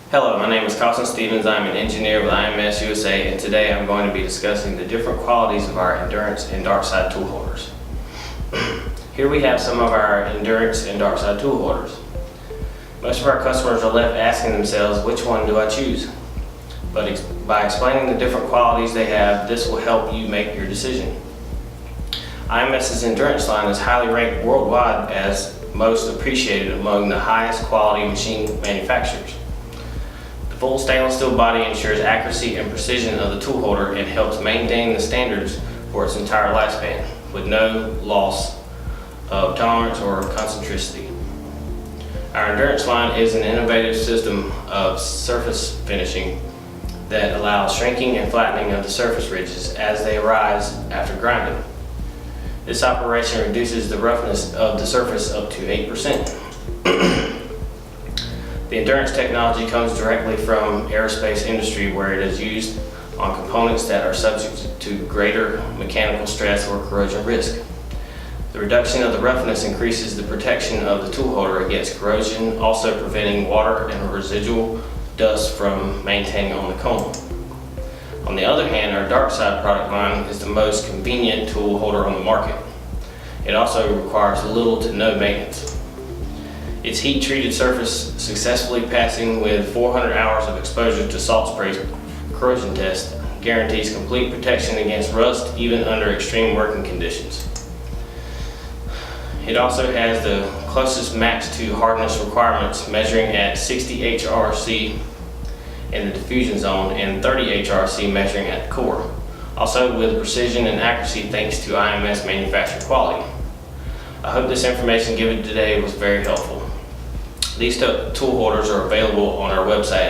Hello, my name is Carlson Stevens. I'm an engineer with IMS USA, and today I'm going to be discussing the different qualities of our Endurance and Darkside tool holders. Here we have some of our Endurance and Darkside tool holders. Most of our customers are left asking themselves, which one do I choose? But by explaining the different qualities they have, this will help you make your decision. IMS's Endurance line is highly ranked worldwide as most appreciated among the highest quality machine manufacturers. The full stainless steel body ensures accuracy and precision of the tool holder and helps maintain the standards for its entire lifespan with no loss of tolerance or concentricity. Our Endurance line is an innovative system of surface finishing that allows shrinking and flattening of the surface ridges as they arise after grinding. This operation reduces the roughness of the surface up to 8%. The Endurance technology comes directly from aerospace industry, where it is used on components that are subject to greater mechanical stress or corrosion risk. The reduction of the roughness increases the protection of the tool holder against corrosion, also preventing water and residual dust from maintaining on the comb. On the other hand, our Darkside product line is the most convenient tool holder on the market. It also requires little to no maintenance. Its heat-treated surface, successfully passing with 400 hours of exposure to salt spray corrosion test, guarantees complete protection against rust even under extreme working conditions. It also has the closest match to hardness requirements, measuring at 60 HRC in the diffusion zone and 30 HRC measuring at the core. Also with precision and accuracy thanks to IMS manufacturer quality. I hope this information given today was very helpful. These tool holders are available on our website